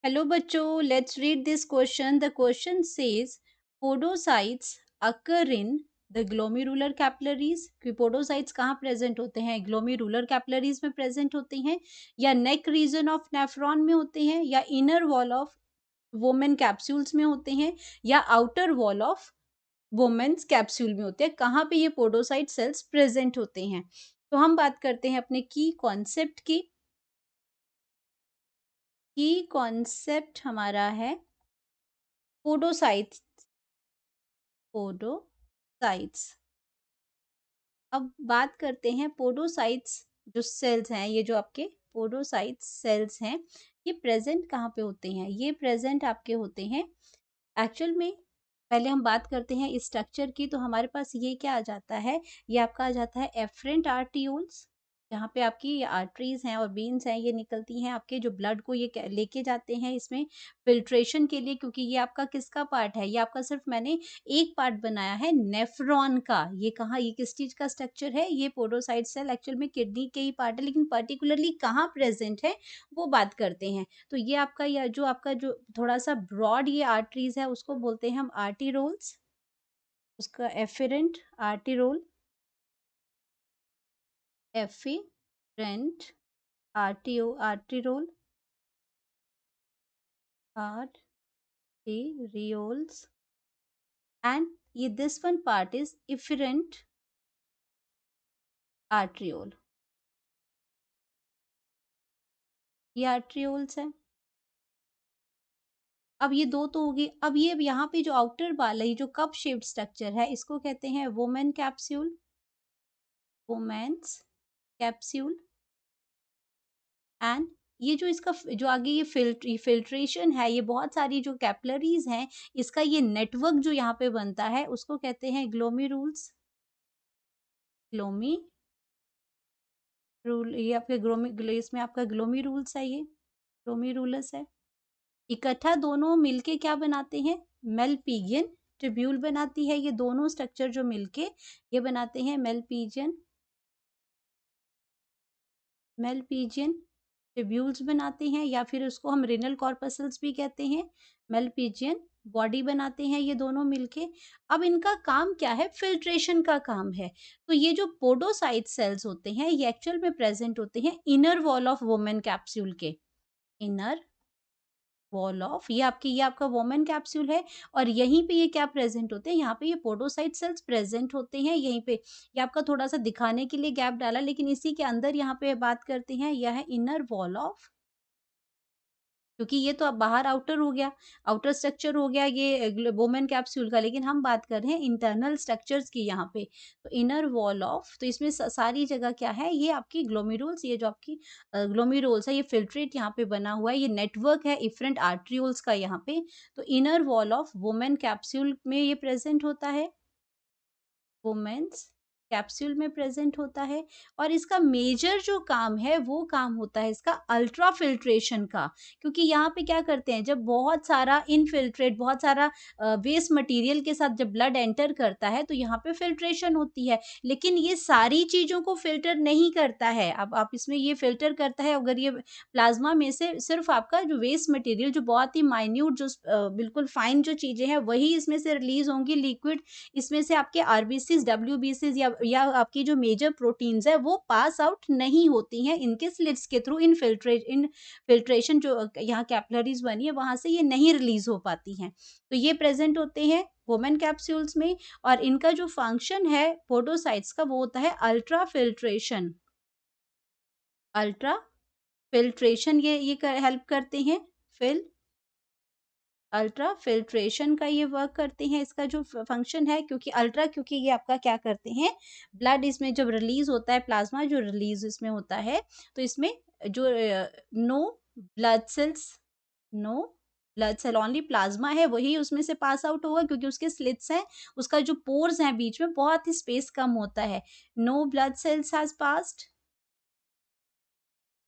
Hello बच्चों, let's read this question. The question says podocytes occur in the glomerular capillaries. कि podocytes कहाँ present होते हैं? Glomerular capillaries में प्रेजेंट होते हैं या नेक रीजन ऑफ नेफ्रॉन में होते हैं या inner wall of women capsules में होते हैं या outer wall of women's capsule में होते हैं। कहाँ पे ये पोडोसाइट सेल्स प्रेजेंट होते हैं? तो हम बात करते हैं अपने की कॉन्सेप्ट की। कॉन्सेप्ट हमारा है पोडोसाइट्स। पोडोसाइट्स। अब बात करते हैं पोडोसाइट्स जो सेल्स हैं, ये जो आपके पोडोसाइट्स सेल्स हैं, ये प्रेजेंट कहाँ पे होते हैं? ये प्रेजेंट आपके होते हैं एक्चुअल में। पहले हम बात करते हैं इस स्ट्रक्चर की, तो हमारे पास ये क्या आ जाता है? ये आपका आ जाता है एफरेंट आर्टियोल्स, जहाँ पे आपकी ये आर्टरीज हैं और वेन्स हैं, ये निकलती हैं आपके, जो ब्लड को ये लेके जाते हैं इसमें फिल्ट्रेशन के लिए। क्योंकि ये आपका किसका पार्ट है? ये आपका सिर्फ मैंने एक पार्ट बनाया है नेफ्रॉन का। ये कहाँ, ये किस चीज का स्ट्रक्चर है? ये पोडोसाइट सेल एक्चुअल में किडनी के ही पार्ट है, लेकिन पर्टिकुलरली कहाँ प्रेजेंट है वो बात करते हैं। तो ये आपका, या जो आपका जो थोड़ा सा ब्रॉड ये आर्टरीज है, उसको बोलते हैं हम आर्टीरोल्स। उसका एफिरेंट आर्टीरोल, एफिरेंट आर्टीरोल, arterioles, and this one part is efferent arteriole. ये arterioles है। अब ये दो तो होगी। अब ये यहाँ पे जो आउटर वाला है, ये जो कप शेप्ड स्ट्रक्चर है, इसको कहते हैं women capsule. Women's capsule. And ये जो इसका जो आगे ये फिल्ट्रेशन है, ये बहुत सारी जो कैपिलरीज हैं, इसका ये नेटवर्क जो यहाँ पे बनता है, उसको कहते हैं ग्लोमेरुल्स। ग्लोमी रूल, ये आपके इसमें आपका ग्लोमेरुल्स है, ये ग्लोमेरुलस है। इकट्ठा दोनों मिलके क्या बनाते हैं? मेलपीजियन ट्यूब्यूल बनाती है। ये दोनों स्ट्रक्चर जो मिलके ये बनाते हैं मेलपीजियन ट्यूब्यूल्स बनाते हैं, या फिर उसको हम रिनल कॉर्पसल्स भी कहते हैं। मेलपीजियन बॉडी बनाते हैं ये दोनों मिलके। अब इनका काम क्या है? फिल्ट्रेशन का काम है। तो ये जो पोडोसाइट सेल्स होते हैं, ये एक्चुअल में प्रेजेंट होते हैं inner wall of women capsule के। इनर वॉल ऑफ, ये आपका वोमेन कैप्सूल है, और यहीं पे ये क्या प्रेजेंट होते हैं? यहाँ पे ये पोडोसाइट सेल्स प्रेजेंट होते हैं यहीं पे। ये आपका थोड़ा सा दिखाने के लिए गैप डाला, लेकिन इसी के अंदर यहाँ पे बात करते हैं, यह है इनर वॉल ऑफ। क्योंकि ये तो अब बाहर आउटर हो गया, आउटर स्ट्रक्चर हो गया ये वोमेन कैप्सूल का, लेकिन हम बात कर रहे हैं इंटरनल स्ट्रक्चर्स की यहाँ पे। तो इनर वॉल ऑफ, तो इसमें सारी जगह क्या है? ये आपकी ग्लोमेरुल्स, ये जो आपकी ग्लोमेरुल्स है, ये फिल्ट्रेट यहाँ पे बना हुआ है, ये नेटवर्क है इफरेंट आर्ट्रियोल्स का यहाँ पे। तो inner wall of women capsule में ये प्रेजेंट होता है, वोमेन्स कैप्सूल में प्रेजेंट होता है। और इसका मेजर जो काम है, वो काम होता है इसका अल्ट्रा फिल्ट्रेशन का। क्योंकि यहाँ पे क्या करते हैं, जब बहुत सारा इनफिल्ट्रेट, बहुत सारा वेस्ट मटेरियल के साथ जब ब्लड एंटर करता है, तो यहाँ पे फिल्ट्रेशन होती है। लेकिन ये सारी चीजों को फिल्टर नहीं करता है। अब आप इसमें ये फिल्टर करता है अगर ये प्लाज्मा में से सिर्फ आपका जो वेस्ट मटेरियल, जो बहुत ही माइन्यूट, जो बिल्कुल फाइन जो चीजें हैं, वही इसमें से रिलीज होंगी लिक्विड। इसमें से आपके आरबीसीज, डब्ल्यूबीसीज या आपकी जो मेजर प्रोटीन्स है, वो पास आउट नहीं होती हैं इनके स्लिट्स के थ्रू। इन फिल्ट्रेशन जो यहाँ कैपिलरीज बनी है, वहां से ये नहीं रिलीज हो पाती हैं। तो ये प्रेजेंट होते हैं वोमेन कैप्सूल्स में। और इनका जो फंक्शन है पोडोसाइट्स का, वो होता है अल्ट्रा फिल्ट्रेशन। अल्ट्रा फिल्ट्रेशन ये हेल्प करते हैं। फिल अल्ट्रा फिल्ट्रेशन का ये वर्क करते हैं, इसका जो फंक्शन है। क्योंकि अल्ट्रा, क्योंकि ये आपका क्या करते हैं, ब्लड इसमें जब रिलीज होता है, प्लाज्मा जो रिलीज इसमें होता है, तो इसमें जो no blood cells, no blood cell, only plasma है, वही उसमें से पास आउट होगा। क्योंकि उसके स्लिट्स हैं, उसका जो पोर्स है बीच में, बहुत ही स्पेस कम होता है। No blood cells has passed,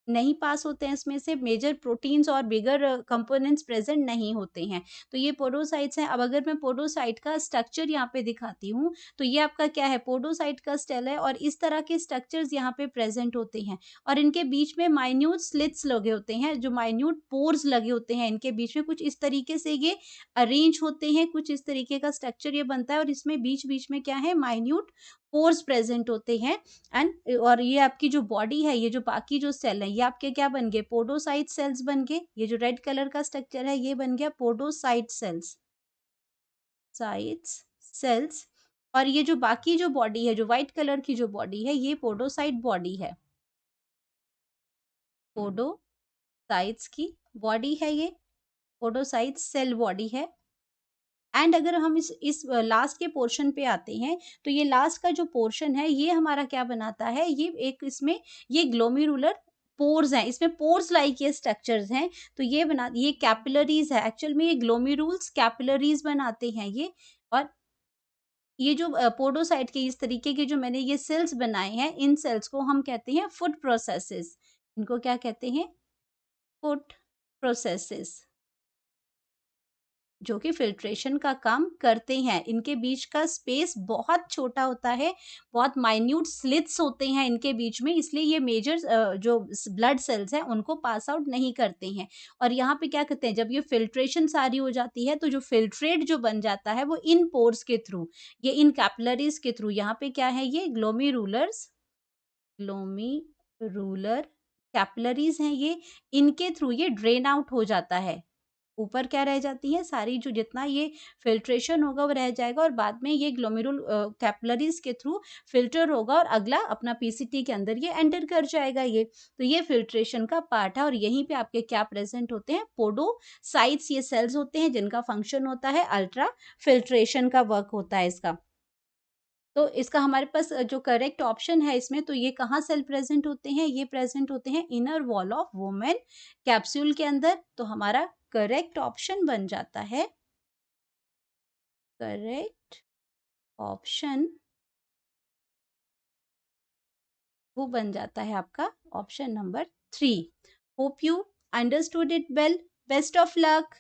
नहीं पास होते हैं, इसमें से मेजर प्रोटीन्स और बिगर कंपोनेंट्स प्रेजेंट नहीं होते हैं। तो ये पोडोसाइट्स हैं। अब अगर मैं पोडोसाइट का स्ट्रक्चर यहाँ पे दिखाती हूँ, तो ये आपका क्या है, पोडोसाइट का सेल है और इस तरह के स्ट्रक्चर्स यहाँ पे प्रेजेंट होते हैं और इनके बीच में माइन्यूट स्लिट्स लगे होते हैं, जो माइन्यूट पोर्स लगे होते हैं इनके बीच में, कुछ इस तरीके से ये अरेंज होते हैं, कुछ इस तरीके का स्ट्रक्चर ये बनता है और इसमें बीच-बीच में क्या है, माइन्यूट पोर्स प्रेजेंट होते हैं। एंड और ये आपकी जो बॉडी है, ये जो बाकी जो सेल है, ये आपके क्या बन गए, पोडोसाइट सेल्स बन गए। ये जो रेड कलर का स्ट्रक्चर है, ये बन गया पोडोसाइट सेल्स, साइट्स सेल्स। और ये जो बाकी जो बॉडी है, जो व्हाइट कलर की जो बॉडी है, ये पोडोसाइट बॉडी है। पोडोसाइट्स की बॉडी है ये, पोडोसाइट सेल बॉडी है। एंड अगर हम इस लास्ट के पोर्शन पे आते हैं, तो ये लास्ट का जो पोर्शन है, ये हमारा क्या बनाता है, ये एक इसमें ये ग्लोमेरुलर पोर्स हैं, इसमें पोर्स लाइक ये स्ट्रक्चर्स हैं। तो ये कैपिलरीज है, एक्चुअल में ये ग्लोमेरुल्स कैपिलरीज बनाते हैं ये। और ये जो पोडोसाइट के इस तरीके के जो मैंने ये सेल्स बनाए हैं, इन सेल्स को हम कहते हैं फूड प्रोसेसेस। इनको क्या कहते हैं, फूड प्रोसेसेस, जो कि फ़िल्ट्रेशन का काम करते हैं। इनके बीच का स्पेस बहुत छोटा होता है, बहुत माइन्यूट स्लिट्स होते हैं इनके बीच में, इसलिए ये मेजर जो ब्लड सेल्स हैं उनको पास आउट नहीं करते हैं। और यहाँ पे क्या कहते हैं, जब ये फ़िल्ट्रेशन सारी हो जाती है, तो जो फ़िल्ट्रेट जो बन जाता है वो इन पोर्स के थ्रू, ये इन कैपिलरीज़ के थ्रू, यहाँ पे क्या है, ये ग्लोमेरुलर कैपिलरीज़ हैं ये, इनके थ्रू ये ड्रेन आउट हो जाता है। ऊपर क्या रह जाती है, सारी जो जितना ये फ़िल्ट्रेशन होगा वो रह जाएगा और बाद में ये कैपिलरीज़ के थ्रू फ़िल्टर होगा और अगला अपना पीसीटी के अंदर ये एंटर कर जाएगा ये। तो ये फ़िल्ट्रेशन का पार्ट है और यहीं पे आपके क्या प्रेज़ेंट होते हैं, पोडोसाइट्स, ये सेल्स होते हैं जिनका फ़ंक्शन होता है अल्ट्रा फ़िल्ट्रेशन का वर्क होता है इसका। तो इसका हमारे पास जो करेक्ट ऑप्शन है इसमें, तो ये कहाँ सेल प्रेजेंट होते हैं, ये प्रेजेंट होते हैं inner wall of women capsule के अंदर। तो हमारा करेक्ट ऑप्शन बन जाता है, करेक्ट ऑप्शन वो बन जाता है आपका option number 3। Hope you understood it well. Best of luck.